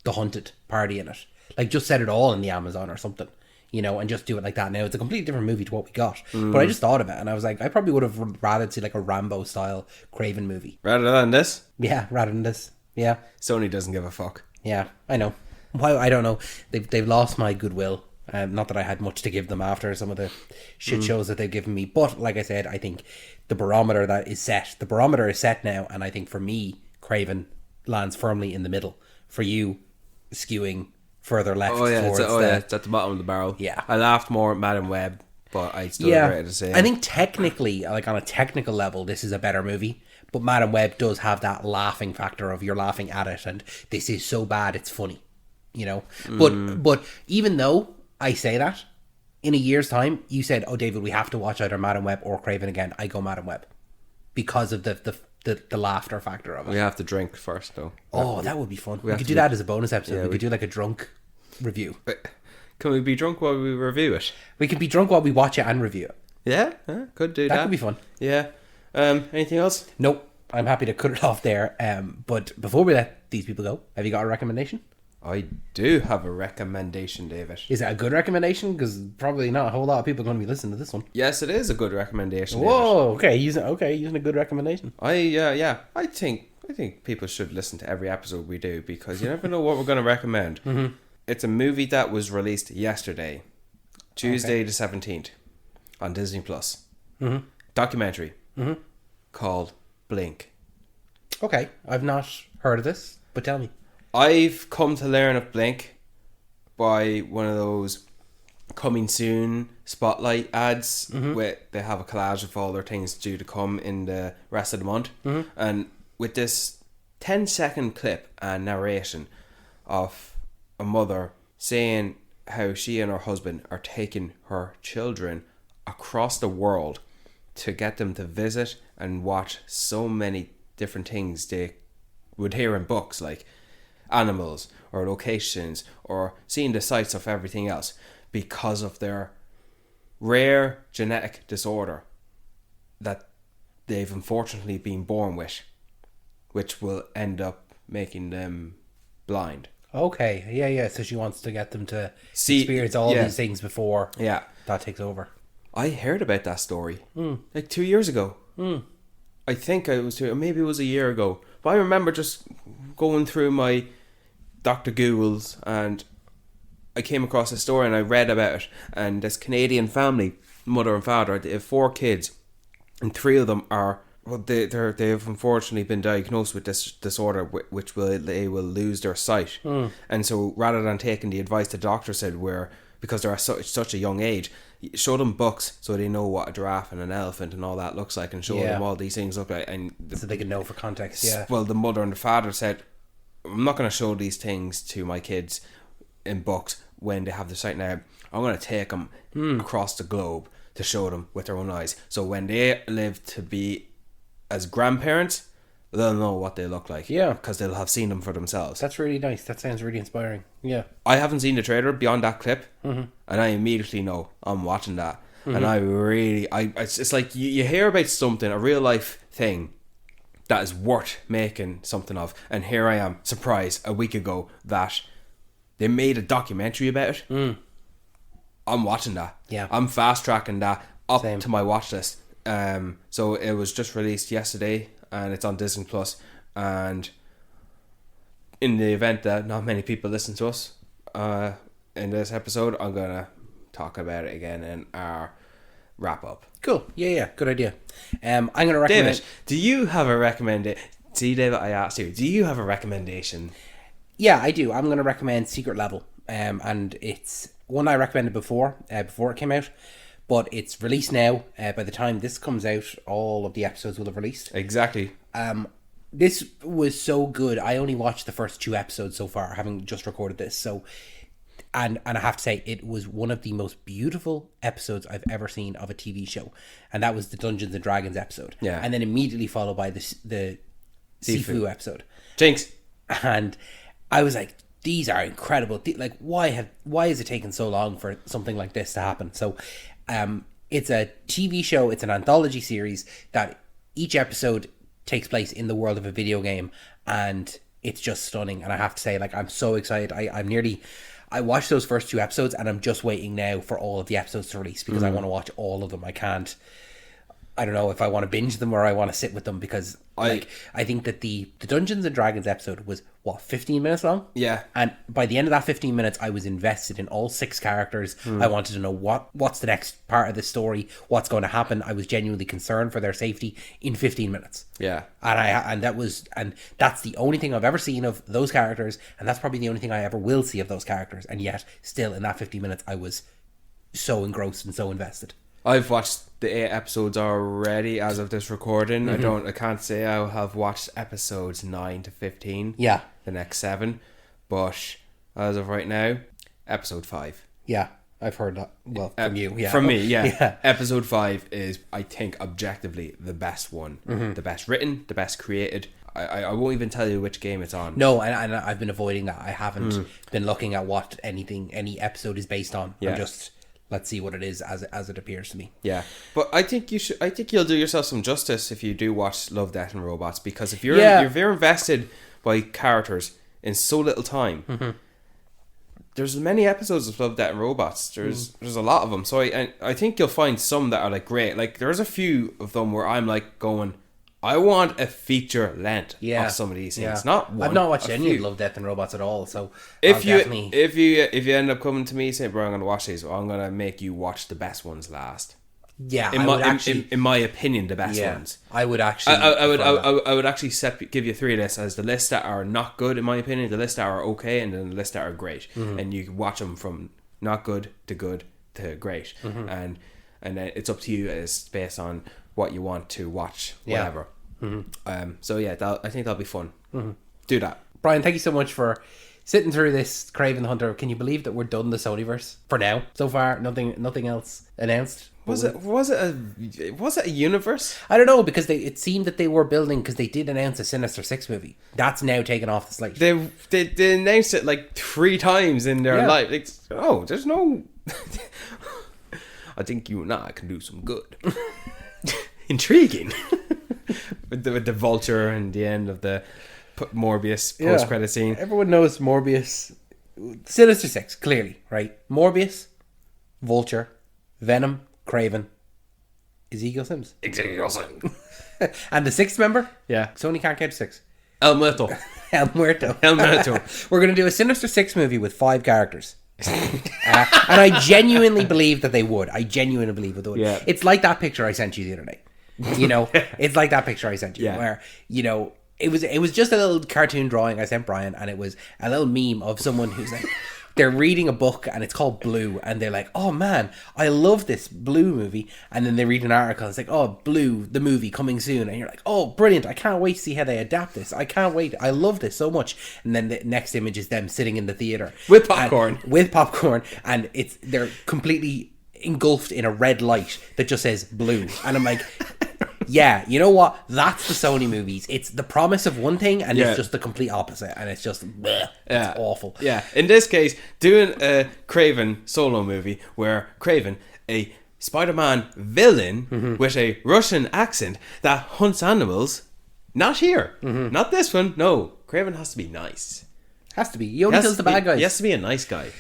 the hunted party in it, like just set it all in the Amazon or something, you know, and just do it like that. Now it's a completely different movie to what we got, but I just thought of it and I was like, I probably would have rather see like a Rambo style Kraven movie. rather than this, Yeah, rather than this. Yeah. Sony doesn't give a fuck. Yeah, I know. Why? I don't know. They've lost my goodwill. Not that I had much to give them after some of the shit shows that they've given me. But like I said, I think the barometer is set now. And I think for me, Kraven lands firmly in the middle. For you, skewing further left towards it's at the bottom of the barrel. Yeah. I laughed more at Madam Web, but I still regret to say. I think technically, like on a technical level, this is a better movie. But Madam Web does have that laughing factor of you're laughing at it and this is so bad it's funny, you know. But even though I say that, in a year's time, you said, "Oh, David, we have to watch either Madam Web or Kraven again." I go Madam Web because of the laughter factor of it. We have to drink first, though. Oh, that would be fun. We have could to do that as a bonus episode. Yeah, we could do like a drunk review. Can we be drunk while we review it? We could be drunk while we watch it and review it. Yeah, could do that. That could be fun. Yeah. Anything else? Nope. I'm happy to cut it off there. But before we let these people go, have you got a recommendation? I do have a recommendation, David. Is it a good recommendation? Because probably not a whole lot of people are going to be listening to this one. Yes, it is a good recommendation. Whoa, okay, using a good recommendation. I think people should listen to every episode we do because you never know what we're going to recommend. Mm-hmm. It's a movie that was released yesterday, Tuesday the 17th, on Disney Plus. Mm-hmm. Documentary called Blink. Okay, I've not heard of this, but tell me. I've come to learn of Blink by one of those coming soon spotlight ads where they have a collage of all their things due to come in the rest of the month. And with this 10-second clip and narration of a mother saying how she and her husband are taking her children across the world to get them to visit and watch so many different things they would hear in books, like animals or locations or seeing the sights of everything else because of their rare genetic disorder that they've unfortunately been born with, which will end up making them blind. Okay, yeah. So she wants to get them to See, experience all these things before that takes over. I heard about that story like 2 years ago. I think it was maybe it was a year ago. But I remember just going through my Dr. Googles and I came across a story and I read about it. And this Canadian family, mother and father, they have 4 kids, and 3 of them are they've unfortunately been diagnosed with this disorder, which they will lose their sight. And so rather than taking the advice the doctor said, where because they're at such a young age, show them books so they know what a giraffe and an elephant and all that looks like, and show them all these things look like, and so they can know for context. Well, the mother and the father said, I'm not going to show these things to my kids in books when they have the sight now. I'm going to take them across the globe to show them with their own eyes, so when they live to be as grandparents, they'll know what they look like. Yeah, because they'll have seen them for themselves. That's really nice. That sounds really inspiring. Yeah, I haven't seen the trailer beyond that clip, and I immediately know I'm watching that. And it's like you hear about something, a real life thing that is worth making something of, and here I am surprised a week ago that they made a documentary about it. I'm watching that. Yeah, I'm fast tracking that up to my watch list. So it was just released yesterday and it's on Disney Plus, and in the event that not many people listen to us in this episode, I'm gonna talk about it again in our wrap up. Cool. Yeah. Good idea. I'm going to recommend... David, do you have a recommendation? See, David, I asked you, do you have a recommendation? Yeah, I do. I'm going to recommend Secret Level. And it's one I recommended before it came out. But it's released now. By the time this comes out, all of the episodes will have released. Exactly. This was so good. I only watched the first 2 episodes so far, having just recorded this. So, and I have to say, it was one of the most beautiful episodes I've ever seen of a TV show, and that was the Dungeons and Dragons episode. Yeah. And then immediately followed by the Sifu episode. Jinx. And I was like, these are incredible. Like, why is it taking so long for something like this to happen? So, it's a TV show. It's an anthology series that each episode takes place in the world of a video game, and it's just stunning. And I have to say, like, I'm so excited. I watched those first 2 episodes, and I'm just waiting now for all of the episodes to release, because I want to watch all of them. I don't know if I want to binge them or I want to sit with them, because I think that the Dungeons and Dragons episode was 15 minutes long. Yeah. And by the end of that 15 minutes, I was invested in all 6 characters. I wanted to know what's the next part of the story, what's going to happen. I was genuinely concerned for their safety in 15 minutes. Yeah. And that's the only thing I've ever seen of those characters, and that's probably the only thing I ever will see of those characters. And yet, still in that 15 minutes, I was so engrossed and so invested. I've watched the 8 episodes already as of this recording. I can't say I have watched episodes 9 to 15. Yeah. The next 7. But as of right now, episode 5. Yeah. I've heard that. Well, from you. Yeah. From me, yeah. Episode 5 is, I think, objectively the best one. The best written, the best created. I won't even tell you which game it's on. No, and I've been avoiding that. I haven't been looking at what any episode is based on. Yeah. I'm just... Let's see what it is as it appears to me. Yeah, but I think you'll do yourself some justice if you do watch Love, Death and Robots, because if you're invested by characters in so little time, there's many episodes of Love, Death and Robots. There's a lot of them. So I think you'll find some that are like great. Like there's a few of them where I'm like going, I want a feature length of some of these things. Not one, I've not watched any of Love, Death and Robots at all. So if you end up coming to me saying, "Bro, I'm going to watch these," I'm going to make you watch the best ones last. Yeah, in my opinion, the best ones. I would actually. I would actually give you 3 lists as the lists that are not good in my opinion, the lists that are okay, and then the lists that are great. And you can watch them from not good to great, and then it's up to you as based on what you want to watch, whatever. So yeah, I think that'll be fun. Do that. Brian, thank you so much for sitting through this Kraven the Hunter. Can you believe that we're done the Sonyverse for now? So far, nothing else announced. Was it a universe? I don't know, because it seemed that they were building, because they did announce a Sinister Six movie. That's now taken off the slate. They announced it like 3 times in their life. Like, there's no. I think you and I can do some good. Intriguing. with the vulture and the end of the Morbius post-credit scene. Everyone knows Morbius. Sinister Six, clearly, right? Morbius, Vulture, Venom, Kraven, Ezekiel Sims. And the 6th member? Yeah. Sony can't count 6. El Muerto. El Muerto. We're going to do a Sinister Six movie with 5 characters. And I genuinely believe that they would. Yeah. It's like that picture I sent you the other day. It's like that picture I sent you, where it was just a little cartoon drawing I sent Brian, and it was a little meme of someone who's like, they're reading a book and it's called Blue, and they're like, oh man, I love this Blue movie, and then they read an article, it's like, oh, Blue the movie coming soon, and you're like, oh brilliant, I can't wait to see how they adapt this, I can't wait, I love this so much. And then the next image is them sitting in the theater with popcorn, and they're completely engulfed in a red light that just says Blue, and I'm like, yeah, you know what? That's the Sony movies. It's the promise of one thing, and it's just the complete opposite, and it's just bleh. It's awful. Yeah, in this case, doing a Kraven solo movie where Kraven, a Spider-Man villain with a Russian accent that hunts animals, not here, not this one. No, Kraven has to be nice. Has to be. He only kills the bad guys. He has to be a nice guy.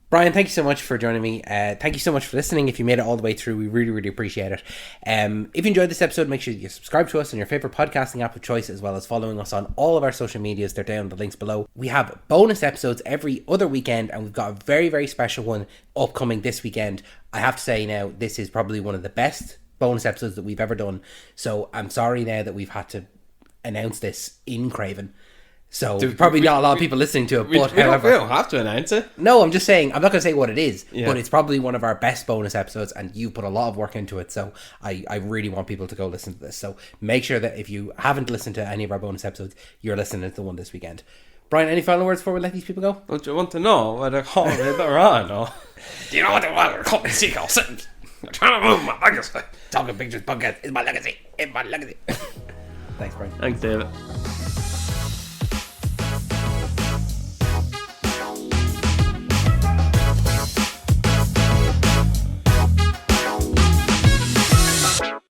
Brian, thank you so much for joining me. Thank you so much for listening. If you made it all the way through, we really, really appreciate it. If you enjoyed this episode, make sure you subscribe to us on your favourite podcasting app of choice, as well as following us on all of our social medias. They're down the links below. We have bonus episodes every other weekend, and we've got a very, very special one upcoming this weekend. I have to say now, this is probably one of the best bonus episodes that we've ever done. So I'm sorry now that we've had to announce this in Kraven. So probably not a lot of people listening to it, but however, we don't have to announce it. No, I'm just saying, I'm not going to say what it is, but it's probably one of our best bonus episodes, and you put a lot of work into it, so I really want people to go listen to this. So make sure that if you haven't listened to any of our bonus episodes, you're listening to the one this weekend. Brian, any final words before we let these people go? Don't you want to know what they're calling it later on? Or? Do you know what they want to call me seagull sentence? I'm trying to move my legacy. Talking Pictures podcast is my legacy. It's my legacy. Thanks, Brian. Thanks, David.